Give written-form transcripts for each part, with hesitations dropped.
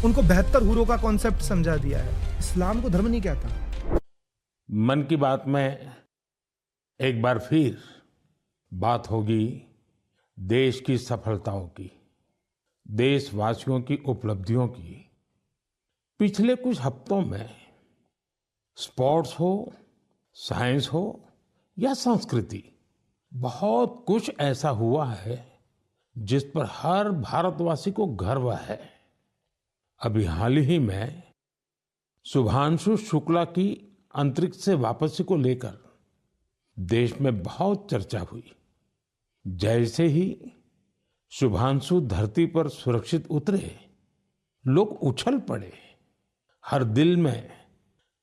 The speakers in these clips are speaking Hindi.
उनको 72 हूरों का कॉन्सेप्ट समझा दिया है। इस्लाम को धर्म नहीं कहता। मन की बात में एक बार फिर बात होगी देश की सफलताओं की, देशवासियों की उपलब्धियों की। पिछले कुछ हफ्तों में स्पोर्ट्स हो, साइंस हो या संस्कृति, बहुत कुछ ऐसा हुआ है जिस पर हर भारतवासी को गर्व है। अभी हाल ही में शुभांशु शुक्ला की अंतरिक्ष से वापसी को लेकर देश में बहुत चर्चा हुई। जैसे ही शुभांशु धरती पर सुरक्षित उतरे, लोग उछल पड़े। हर दिल में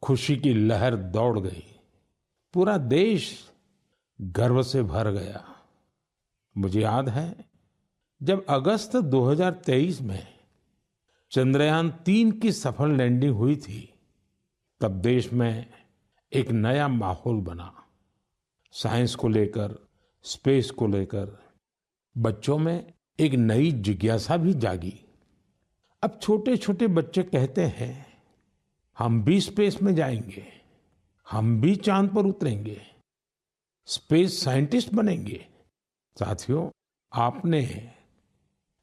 खुशी की लहर दौड़ गई। पूरा देश गर्व से भर गया। मुझे याद है जब अगस्त 2023 में चंद्रयान-3 की सफल लैंडिंग हुई थी, तब देश में एक नया माहौल बना। साइंस को लेकर, स्पेस को लेकर बच्चों में एक नई जिज्ञासा भी जागी। अब छोटे छोटे बच्चे कहते हैं, हम भी स्पेस में जाएंगे, हम भी चांद पर उतरेंगे, स्पेस साइंटिस्ट बनेंगे। साथियों, आपने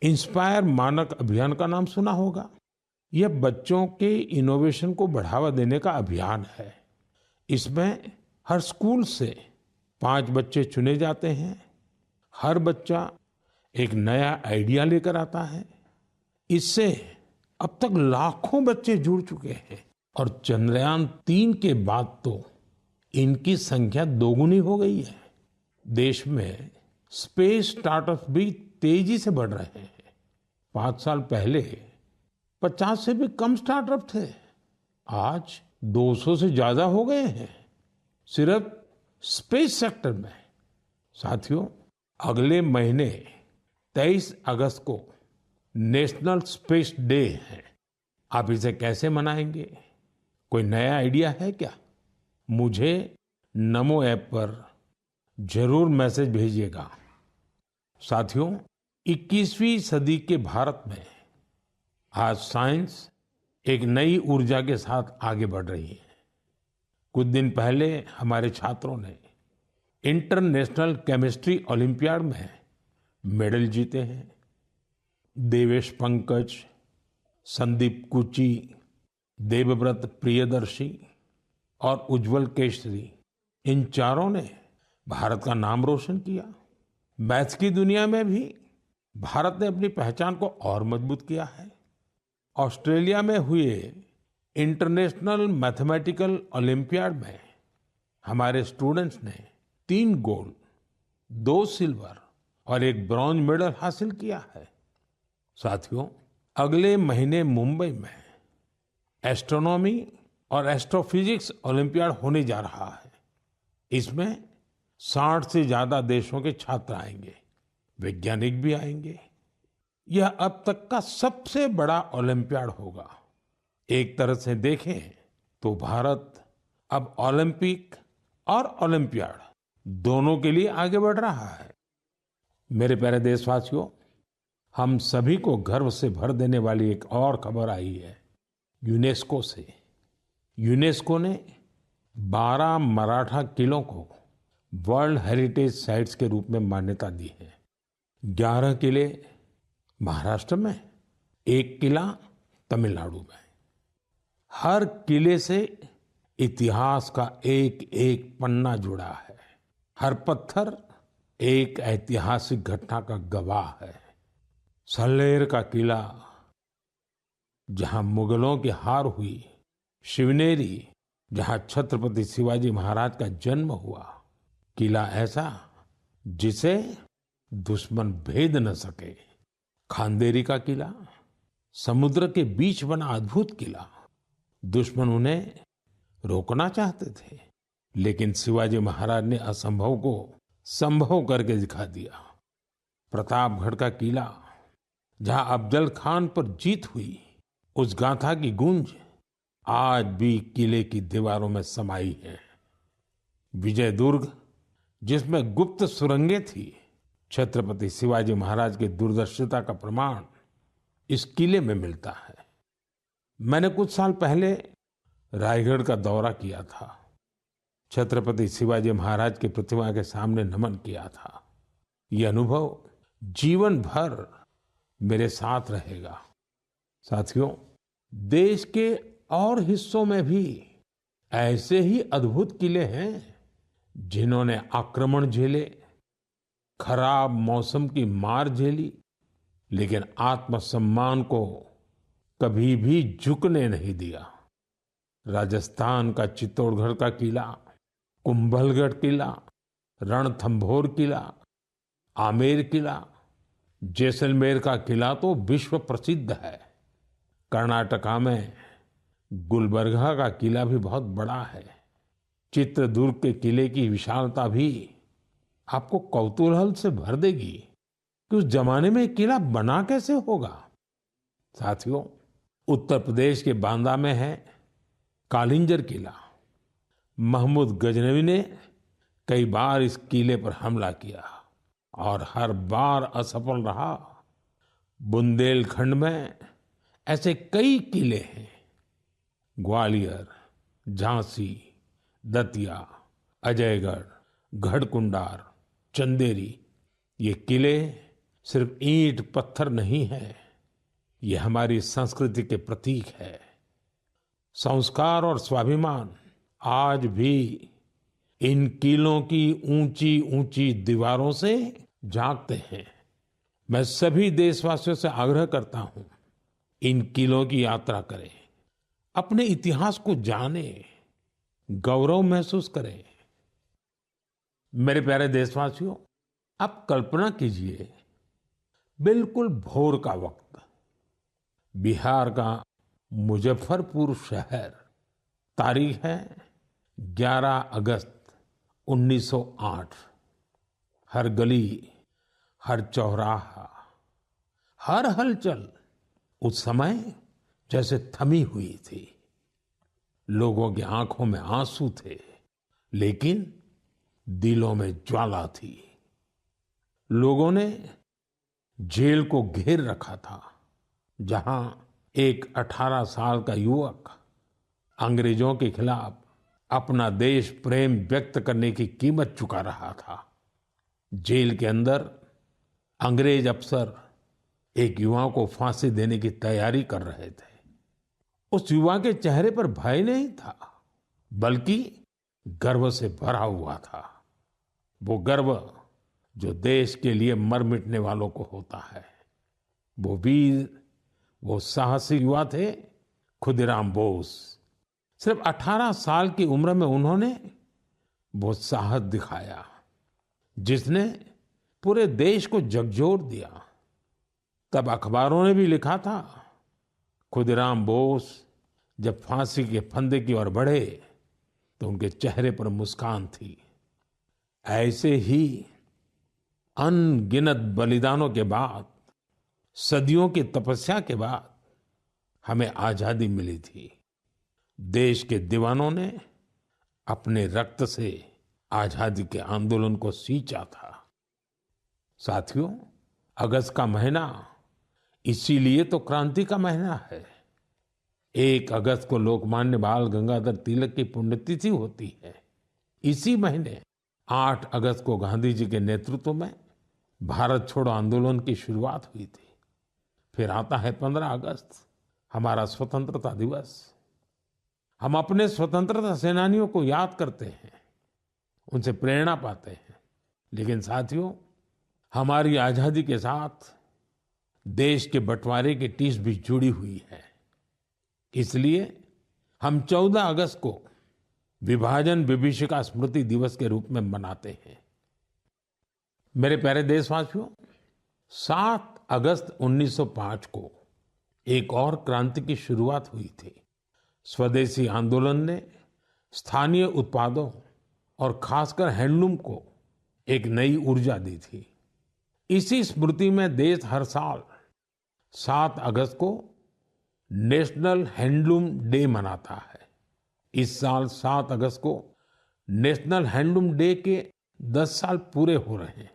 इंस्पायर मानक अभियान का नाम सुना होगा। यह बच्चों के इनोवेशन को बढ़ावा देने का अभियान है। इसमें हर स्कूल से 5 बच्चे चुने जाते हैं। हर बच्चा एक नया आइडिया लेकर आता है। इससे अब तक लाखों बच्चे जुड़ चुके हैं और चंद्रयान-3 के बाद तो इनकी संख्या दोगुनी हो गई है। देश में स्पेस स्टार्टअप भी तेजी से बढ़ रहे हैं। 5 साल पहले 50 से भी कम स्टार्टअप थे, आज 200 से ज्यादा हो गए हैं सिर्फ स्पेस सेक्टर में। साथियों, अगले महीने 23 अगस्त को नेशनल स्पेस डे है। आप इसे कैसे मनाएंगे? कोई नया आइडिया है क्या? मुझे नमो ऐप पर जरूर मैसेज भेजिएगा। साथियों, 21वीं सदी के भारत में आज साइंस एक नई ऊर्जा के साथ आगे बढ़ रही है। कुछ दिन पहले हमारे छात्रों ने इंटरनेशनल केमिस्ट्री ओलंपियाड में मेडल जीते हैं। देवेश पंकज, संदीप कुची, देवव्रत प्रियदर्शी और उज्जवल केशरी, इन चारों ने भारत का नाम रोशन किया। मैथ्स की दुनिया में भी भारत ने अपनी पहचान को और मजबूत किया है। ऑस्ट्रेलिया में हुए इंटरनेशनल मैथमेटिकल ओलंपियाड में हमारे स्टूडेंट्स ने 3 गोल्ड, 2 सिल्वर और 1 ब्रॉन्ज मेडल हासिल किया है। साथियों, अगले महीने मुंबई में एस्ट्रोनॉमी और एस्ट्रोफिजिक्स ओलंपियाड होने जा रहा है। इसमें 60 से ज्यादा देशों के छात्र आएंगे, वैज्ञानिक भी आएंगे। यह अब तक का सबसे बड़ा ओलंपियाड होगा। एक तरह से देखें तो भारत अब ओलंपिक और ओलंपियाड दोनों के लिए आगे बढ़ रहा है। मेरे प्यारे देशवासियों, हम सभी को गर्व से भर देने वाली एक और खबर आई है यूनेस्को से। यूनेस्को ने 12 मराठा किलों को वर्ल्ड हेरिटेज साइट्स के रूप में मान्यता दी है। 11 किले महाराष्ट्र में, 1 किला तमिलनाडु में। हर किले से इतिहास का एक एक पन्ना जुड़ा है। हर पत्थर एक ऐतिहासिक घटना का गवाह है। सल्लेर का किला, जहां मुगलों की हार हुई, शिवनेरी, जहां छत्रपति शिवाजी महाराज का जन्म हुआ, किला ऐसा जिसे दुश्मन भेद न सके। खांदेरी का किला, समुद्र के बीच बना अद्भुत किला। दुश्मन उन्हें रोकना चाहते थे, लेकिन शिवाजी महाराज ने असंभव को संभव करके दिखा दिया। प्रतापगढ़ का किला, जहां अफजल खान पर जीत हुई, उस गाथा की गूंज आज भी किले की दीवारों में समाई है। विजयदुर्ग, जिसमें गुप्त सुरंगें थी, छत्रपति शिवाजी महाराज की दूरदर्शिता का प्रमाण इस किले में मिलता है। मैंने कुछ साल पहले रायगढ़ का दौरा किया था। छत्रपति शिवाजी महाराज की प्रतिमा के सामने नमन किया था। ये अनुभव जीवन भर मेरे साथ रहेगा। साथियों, देश के और हिस्सों में भी ऐसे ही अद्भुत किले हैं जिन्होंने आक्रमण झेले, खराब मौसम की मार झेली, लेकिन आत्मसम्मान को कभी भी झुकने नहीं दिया। राजस्थान का चित्तौड़गढ़ का किला, कुंभलगढ़ किला, रणथंभौर किला, आमेर किला, जैसलमेर का किला तो विश्व प्रसिद्ध है। कर्नाटका में गुलबर्गा का किला भी बहुत बड़ा है। चित्रदुर्ग के किले की विशालता भी आपको कौतूहल से भर देगी कि उस जमाने में किला बना कैसे होगा। साथियों, उत्तर प्रदेश के बांदा में है कालिंजर किला। महमूद गजनवी ने कई बार इस किले पर हमला किया और हर बार असफल रहा। बुंदेलखंड में ऐसे कई किले हैं। ग्वालियर, झांसी, दतिया, अजयगढ़, गढ़कुंडार, चंदेरी, ये किले सिर्फ ईंट पत्थर नहीं है, ये हमारी संस्कृति के प्रतीक है। संस्कार और स्वाभिमान आज भी इन किलों की ऊंची ऊंची दीवारों से जागते हैं। मैं सभी देशवासियों से आग्रह करता हूं, इन किलों की यात्रा करें, अपने इतिहास को जानें, गौरव महसूस करें। मेरे प्यारे देशवासियों, आप कल्पना कीजिए, बिल्कुल भोर का वक्त, बिहार का मुजफ्फरपुर शहर, तारीख है 11 अगस्त 1908। हर गली, हर चौराहा, हर हलचल उस समय जैसे थमी हुई थी। लोगों की आंखों में आंसू थे, लेकिन दिलों में ज्वाला थी। लोगों ने जेल को घेर रखा था, जहां एक 18 साल का युवक अंग्रेजों के खिलाफ अपना देश प्रेम व्यक्त करने की कीमत चुका रहा था। जेल के अंदर अंग्रेज अफसर एक युवा को फांसी देने की तैयारी कर रहे थे। उस युवा के चेहरे पर भय नहीं था, बल्कि गर्व से भरा हुआ था। वो गर्व जो देश के लिए मर मिटने वालों को होता है। वो वीर, वो साहसी युवा थे खुदीराम बोस। सिर्फ 18 साल की उम्र में उन्होंने वो साहस दिखाया जिसने पूरे देश को झकझोर दिया। तब अखबारों ने भी लिखा था, खुदीराम बोस जब फांसी के फंदे की ओर बढ़े तो उनके चेहरे पर मुस्कान थी। ऐसे ही अनगिनत बलिदानों के बाद, सदियों की तपस्या के बाद हमें आजादी मिली थी। देश के दीवानों ने अपने रक्त से आजादी के आंदोलन को सींचा था। साथियों, अगस्त का महीना इसीलिए तो क्रांति का महीना है। 1 अगस्त को लोकमान्य बाल गंगाधर तिलक की पुण्यतिथि होती है। इसी महीने 8 अगस्त को गांधी जी के नेतृत्व में भारत छोड़ो आंदोलन की शुरुआत हुई थी। फिर आता है 15 अगस्त, हमारा स्वतंत्रता दिवस। हम अपने स्वतंत्रता सेनानियों को याद करते हैं, उनसे प्रेरणा पाते हैं। लेकिन साथियों, हमारी आजादी के साथ देश के बंटवारे की टीस भी जुड़ी हुई है। इसलिए हम 14 अगस्त को विभाजन विभीषिका स्मृति दिवस के रूप में मनाते हैं। मेरे प्यारे देशवासियों, 7 अगस्त 1905 को एक और क्रांति की शुरुआत हुई थी। स्वदेशी आंदोलन ने स्थानीय उत्पादों और खासकर हैंडलूम को एक नई ऊर्जा दी थी। इसी स्मृति में देश हर साल 7 अगस्त को नेशनल हैंडलूम डे मनाता है। इस साल 7 अगस्त को नेशनल हैंडलूम डे के 10 साल पूरे हो रहे हैं।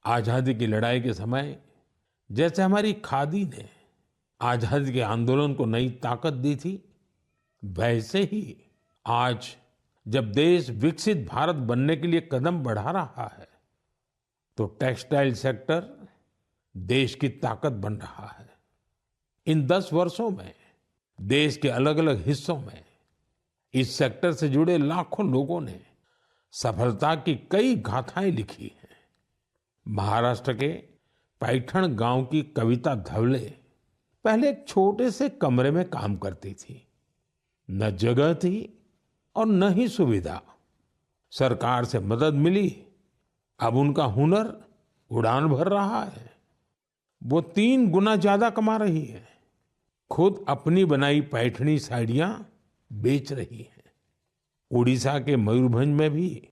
आजादी की लड़ाई के समय जैसे हमारी खादी ने आजादी के आंदोलन को नई ताकत दी थी, वैसे ही आज जब देश विकसित भारत बनने के लिए कदम बढ़ा रहा है, तो टेक्सटाइल सेक्टर देश की ताकत बन रहा है। इन 10 वर्षों में देश के अलग अलग हिस्सों में इस सेक्टर से जुड़े लाखों लोगों ने सफलता की कई गाथाएं लिखी हैं। महाराष्ट्र के पैठण गांव की कविता धवले पहले एक छोटे से कमरे में काम करती थी। न जगह थी और न ही सुविधा। सरकार से मदद मिली, अब उनका हुनर उड़ान भर रहा है। वो 3 गुना ज्यादा कमा रही है। खुद अपनी बनाई पैठणी साड़ियां बेच रही है। उड़ीसा के मयूरभंज में भी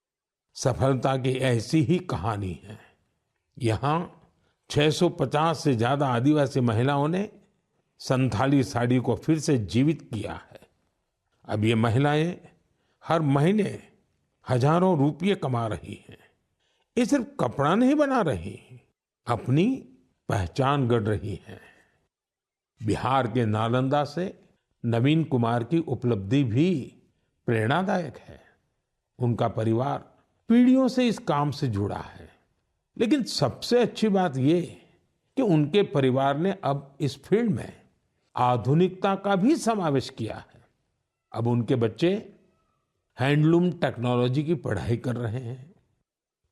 सफलता की ऐसी ही कहानी है। यहाँ 650 से ज्यादा आदिवासी महिलाओं ने संथाली साड़ी को फिर से जीवित किया है। अब ये महिलाएं हर महीने हजारों रुपये कमा रही हैं। ये सिर्फ कपड़ा नहीं बना रही, अपनी पहचान गढ़ रही हैं। बिहार के नालंदा से नवीन कुमार की उपलब्धि भी प्रेरणादायक है। उनका परिवार पीढ़ियों से इस काम से जुड़ा है। लेकिन सबसे अच्छी बात ये कि उनके परिवार ने अब इस फील्ड में आधुनिकता का भी समावेश किया है। अब उनके बच्चे हैंडलूम टेक्नोलॉजी की पढ़ाई कर रहे हैं,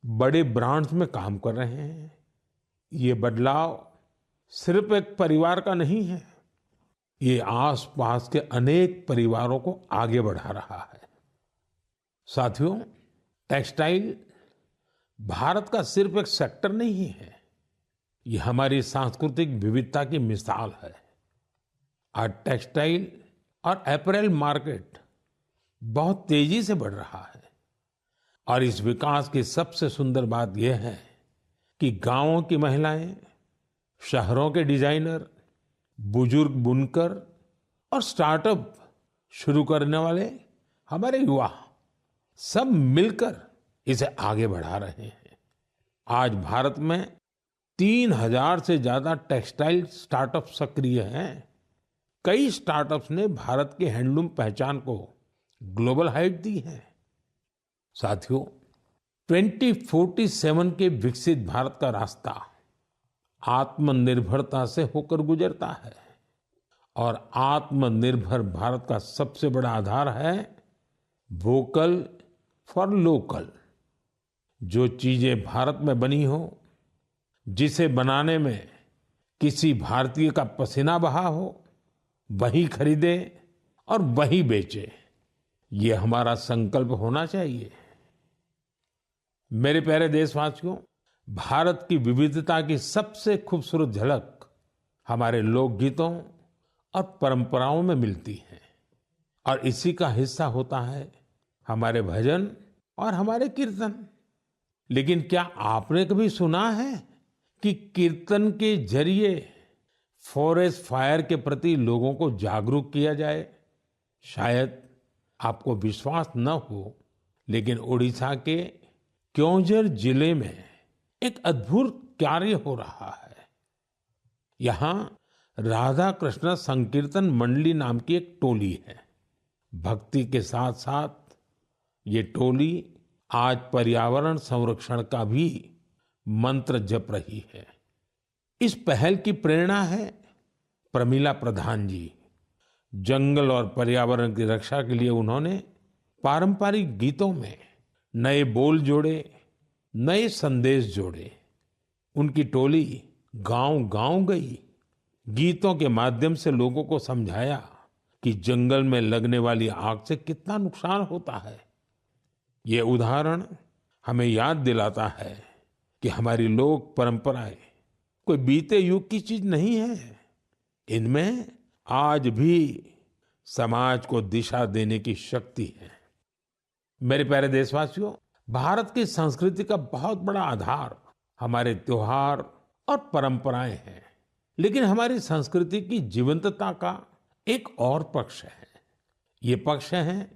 बड़े ब्रांड्स में काम कर रहे हैं। ये बदलाव सिर्फ एक परिवार का नहीं है, ये आसपास के अनेक परिवारों को आगे बढ़ा रहा है। साथियों, टेक्सटाइल भारत का सिर्फ एक सेक्टर नहीं है, ये हमारी सांस्कृतिक विविधता की मिसाल है। आज टेक्सटाइल और अपैरल मार्केट बहुत तेजी से बढ़ रहा है और इस विकास की सबसे सुंदर बात यह है कि गांवों की महिलाएं, शहरों के डिजाइनर, बुजुर्ग बुनकर और स्टार्टअप शुरू करने वाले हमारे युवा सब मिलकर इसे आगे बढ़ा रहे हैं। आज भारत में 3000 से ज्यादा टेक्सटाइल स्टार्टअप सक्रिय हैं। कई स्टार्टअप्स ने भारत की हैंडलूम पहचान को ग्लोबल हाइट दी है। साथियों, 2047 के विकसित भारत का रास्ता आत्मनिर्भरता से होकर गुजरता है और आत्मनिर्भर भारत का सबसे बड़ा आधार है वोकल फॉर लोकल। जो चीजें भारत में बनी हो, जिसे बनाने में किसी भारतीय का पसीना बहा हो, वही खरीदे और वही बेचे, ये हमारा संकल्प होना चाहिए। मेरे प्यारे देशवासियों, भारत की विविधता की सबसे खूबसूरत झलक हमारे लोकगीतों और परंपराओं में मिलती है और इसी का हिस्सा होता है हमारे भजन और हमारे कीर्तन। लेकिन क्या आपने कभी सुना है कि कीर्तन के जरिए फॉरेस्ट फायर के प्रति लोगों को जागरूक किया जाए? शायद आपको विश्वास न हो, लेकिन उड़ीसा के क्योंझर जिले में एक अद्भुत कार्य हो रहा है। यहाँ राधा कृष्ण संकीर्तन मंडली नाम की एक टोली है। भक्ति के साथ साथ ये टोली आज पर्यावरण संरक्षण का भी मंत्र जप रही है। इस पहल की प्रेरणा है प्रमिला प्रधान जी। जंगल और पर्यावरण की रक्षा के लिए उन्होंने पारंपरिक गीतों में नए बोल जोड़े, नए संदेश जोड़े। उनकी टोली गांव-गांव गई, गीतों के माध्यम से लोगों को समझाया कि जंगल में लगने वाली आग से कितना नुकसान होता है। ये उदाहरण हमें याद दिलाता है कि हमारी लोक परंपराएं कोई बीते युग की चीज नहीं है। इनमें आज भी समाज को दिशा देने की शक्ति है। मेरे प्यारे देशवासियों, भारत की संस्कृति का बहुत बड़ा आधार हमारे त्योहार और परंपराएं हैं। लेकिन हमारी संस्कृति की जीवंतता का एक और पक्ष है। ये पक्ष है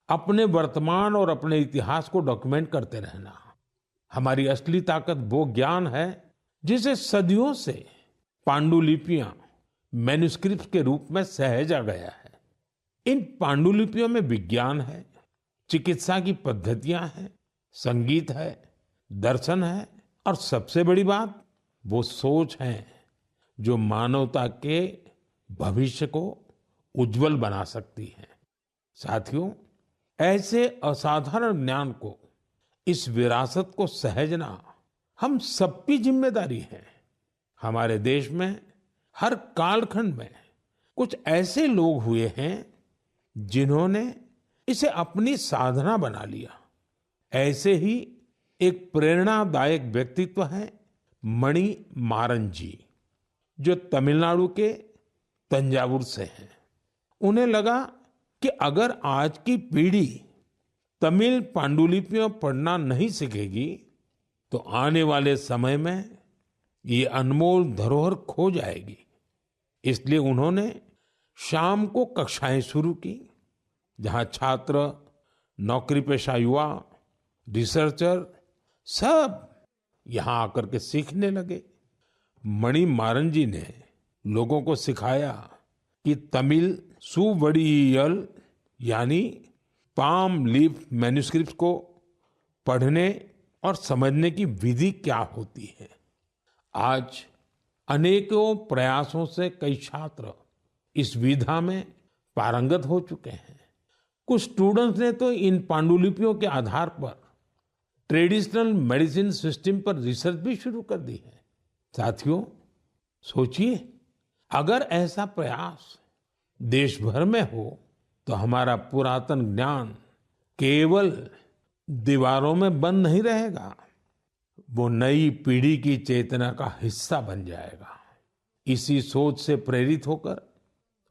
अपने वर्तमान और अपने इतिहास को डॉक्यूमेंट करते रहना। हमारी असली ताकत वो ज्ञान है जिसे सदियों से पांडुलिपियां मैन्युस्क्रिप्ट के रूप में सहेजा गया है। इन पांडुलिपियों में विज्ञान है, चिकित्सा की पद्धतियां हैं, संगीत है, दर्शन है और सबसे बड़ी बात वो सोच है जो मानवता के भविष्य को उज्जवल बना सकती है। साथियों, ऐसे असाधारण ज्ञान को, इस विरासत को सहेजना हम सबकी जिम्मेदारी है। हमारे देश में हर कालखंड में कुछ ऐसे लोग हुए हैं जिन्होंने इसे अपनी साधना बना लिया। ऐसे ही एक प्रेरणादायक व्यक्तित्व है मणि मारन जी, जो तमिलनाडु के तंजावुर से हैं। उन्हें लगा कि अगर आज की पीढ़ी तमिल पांडुलिपियां पढ़ना नहीं सीखेगी तो आने वाले समय में ये अनमोल धरोहर खो जाएगी। इसलिए उन्होंने शाम को कक्षाएं शुरू की, जहां छात्र, नौकरी पेशा युवा, रिसर्चर सब यहां आकर के सीखने लगे। मणि मारन जी ने लोगों को सिखाया कि तमिल सुवड़ियल यानी पाम लीफ मैन्युस्क्रिप्ट को पढ़ने और समझने की विधि क्या होती है। आज अनेकों प्रयासों से कई छात्र इस विधा में पारंगत हो चुके हैं। कुछ स्टूडेंट्स ने तो इन पांडुलिपियों के आधार पर ट्रेडिशनल मेडिसिन सिस्टम पर रिसर्च भी शुरू कर दी है। साथियों, सोचिए, अगर ऐसा प्रयास देश भर में हो तो हमारा पुरातन ज्ञान केवल दीवारों में बंद नहीं रहेगा, वो नई पीढ़ी की चेतना का हिस्सा बन जाएगा। इसी सोच से प्रेरित होकर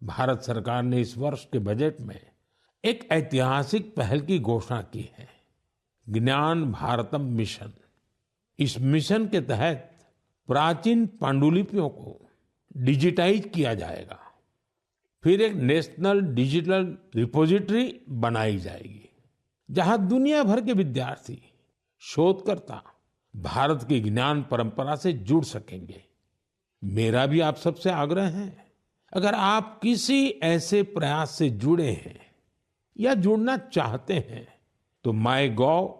भारत सरकार ने इस वर्ष के बजट में एक ऐतिहासिक पहल की घोषणा की है, ज्ञान भारतम मिशन। इस मिशन के तहत प्राचीन पांडुलिपियों को डिजिटाइज किया जाएगा। फिर एक नेशनल डिजिटल रिपोजिटरी बनाई जाएगी, जहां दुनिया भर के विद्यार्थी, शोधकर्ता भारत की ज्ञान परंपरा से जुड़ सकेंगे। मेरा भी आप सबसे आग्रह है, अगर आप किसी ऐसे प्रयास से जुड़े हैं या जुड़ना चाहते हैं तो MyGov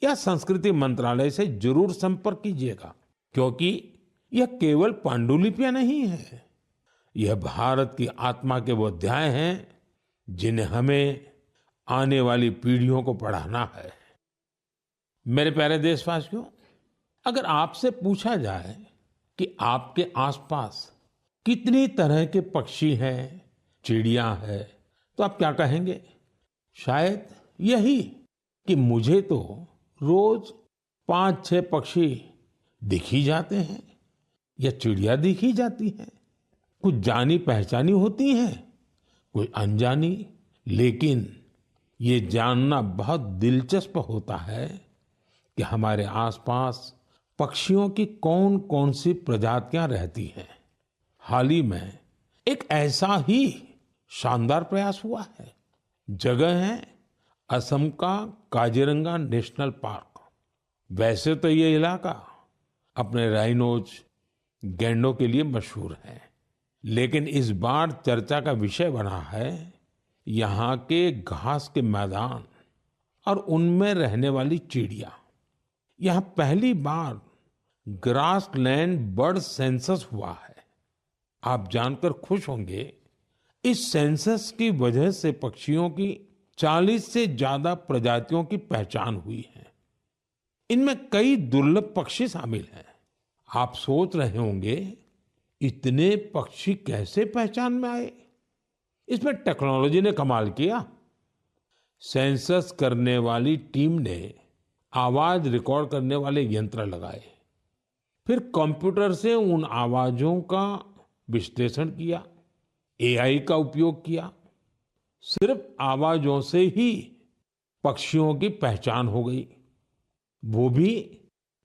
या संस्कृति मंत्रालय से जरूर संपर्क कीजिएगा, क्योंकि यह केवल पांडुलिपियां नहीं है, यह भारत की आत्मा के वो अध्याय हैं जिन्हें हमें आने वाली पीढ़ियों को पढ़ाना है। मेरे प्यारे देशवासियों, अगर आपसे पूछा जाए कि आपके आसपास कितनी तरह के पक्षी हैं, चिड़िया है, तो आप क्या कहेंगे? शायद यही कि मुझे तो रोज 5-6 पक्षी दिख ही जाते हैं या चिड़िया दिख ही जाती है। कुछ जानी पहचानी होती हैं, कोई अनजानी, लेकिन ये जानना बहुत दिलचस्प होता है कि हमारे आसपास पक्षियों की कौन कौन सी प्रजातियां रहती हैं। हाल ही में एक ऐसा ही शानदार प्रयास हुआ है। जगह है असम का काजीरंगा नेशनल पार्क। वैसे तो ये इलाका अपने राइनोज, गैंडों के लिए मशहूर है, लेकिन इस बार चर्चा का विषय बना है यहाँ के घास के मैदान और उनमें रहने वाली चिड़िया। यहाँ पहली बार ग्रासलैंड बर्ड सेंसस हुआ है। आप जानकर खुश होंगे, इस सेंसस की वजह से पक्षियों की 40 से ज्यादा प्रजातियों की पहचान हुई है। इनमें कई दुर्लभ पक्षी शामिल हैं। आप सोच रहे होंगे, इतने पक्षी कैसे पहचान में आए? इसमें टेक्नोलॉजी ने कमाल किया। सेंसस करने वाली टीम ने आवाज रिकॉर्ड करने वाले यंत्र लगाए, फिर कंप्यूटर से उन आवाजों का विश्लेषण किया, AI का उपयोग किया। सिर्फ आवाजों से ही पक्षियों की पहचान हो गई, वो भी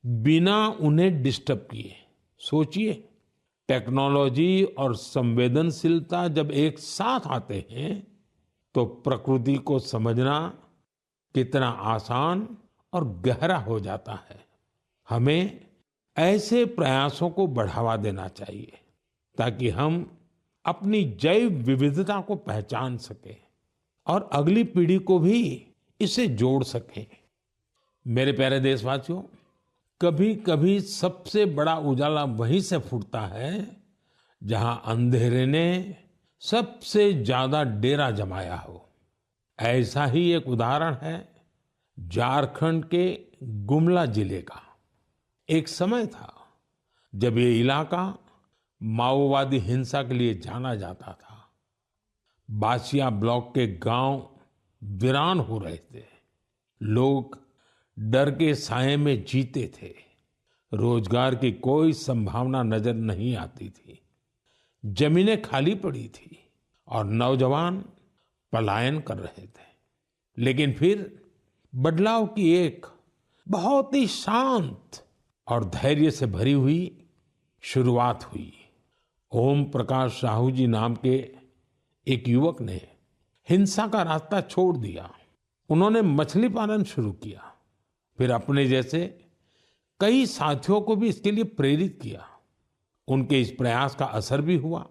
बिना उन्हें डिस्टर्ब किए। सोचिए, टेक्नोलॉजी और संवेदनशीलता जब एक साथ आते हैं तो प्रकृति को समझना कितना आसान और गहरा हो जाता है। हमें ऐसे प्रयासों को बढ़ावा देना चाहिए ताकि हम अपनी जैव विविधता को पहचान सके और अगली पीढ़ी को भी इसे जोड़ सके। मेरे प्यारे देशवासियों, कभी कभी सबसे बड़ा उजाला वहीं से फूटता है जहां अंधेरे ने सबसे ज्यादा डेरा जमाया हो। ऐसा ही एक उदाहरण है झारखंड के गुमला जिले का। एक समय था जब ये इलाका माओवादी हिंसा के लिए जाना जाता था। बासिया ब्लॉक के गांव वीरान हो रहे थे। लोग डर के साए में जीते थे। रोजगार की कोई संभावना नजर नहीं आती थी। जमीनें खाली पड़ी थी और नौजवान पलायन कर रहे थे। लेकिन फिर बदलाव की एक बहुत ही शांत और धैर्य से भरी हुई शुरुआत हुई। ओम प्रकाश साहू जी नाम के एक युवक ने हिंसा का रास्ता छोड़ दिया। उन्होंने मछली पालन शुरू किया। फिर अपने जैसे कई साथियों को भी इसके लिए प्रेरित किया। उनके इस प्रयास का असर भी हुआ।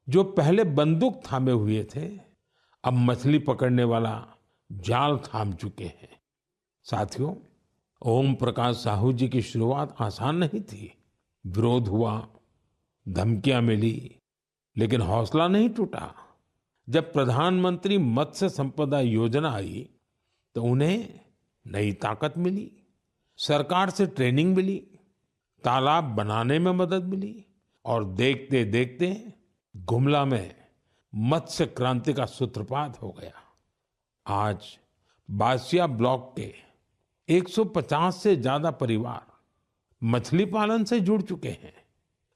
जो पहले बंदूक थामे हुए थे, अब मछली पकड़ने वाला जाल थाम चुके हैं। साथियों, ओम प्रकाश साहू जी की शुरुआत आसान नहीं थी। विरोध हुआ, धमकियां मिली, लेकिन हौसला नहीं टूटा। जब प्रधानमंत्री मत्स्य संपदा योजना आई तो उन्हें नई ताकत मिली। सरकार से ट्रेनिंग मिली, तालाब बनाने में मदद मिली और देखते देखते गुमला में मत्स्य क्रांति का सूत्रपात हो गया। आज बासिया ब्लॉक के 150 से ज्यादा परिवार मछली पालन से जुड़ चुके हैं।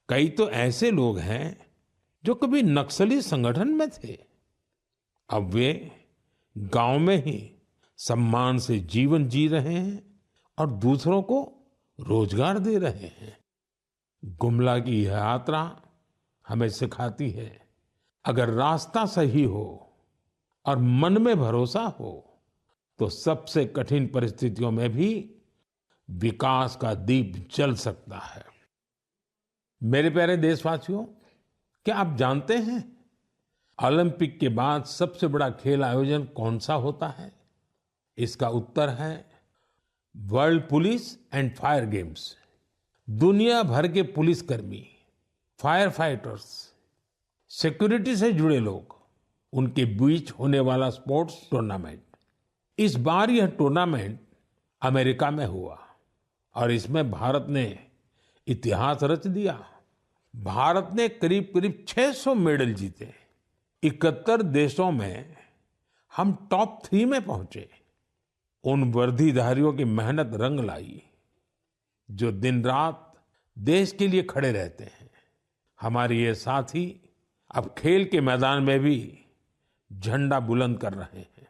कई तो ऐसे लोग हैं जो कभी नक्सली संगठन में थे। अब वे गांव में ही सम्मान से जीवन जी रहे हैं और दूसरों को रोजगार दे रहे हैं। गुमला की यह यात्रा हमें सिखाती है, अगर रास्ता सही हो और मन में भरोसा हो तो सबसे कठिन परिस्थितियों में भी विकास का दीप जल सकता है। मेरे प्यारे देशवासियों, क्या आप जानते हैं ओलंपिक के बाद सबसे बड़ा खेल आयोजन कौन सा होता है? इसका उत्तर है world police and fire games. दुनिया भर के पुलिसकर्मी, फायर फाइटर्स, सिक्योरिटी से जुड़े लोग, उनके बीच होने वाला स्पोर्ट्स टूर्नामेंट। इस बार यह टूर्नामेंट अमेरिका में हुआ और इसमें भारत ने इतिहास रच दिया। भारत ने करीब करीब 600 मेडल जीते। 71 देशों में हम टॉप 3 में पहुंचे। उन वर्दीधारियों की मेहनत रंग लाई जो दिन रात देश के लिए खड़े रहते हैं। हमारे ये साथी अब खेल के मैदान में भी झंडा बुलंद कर रहे हैं।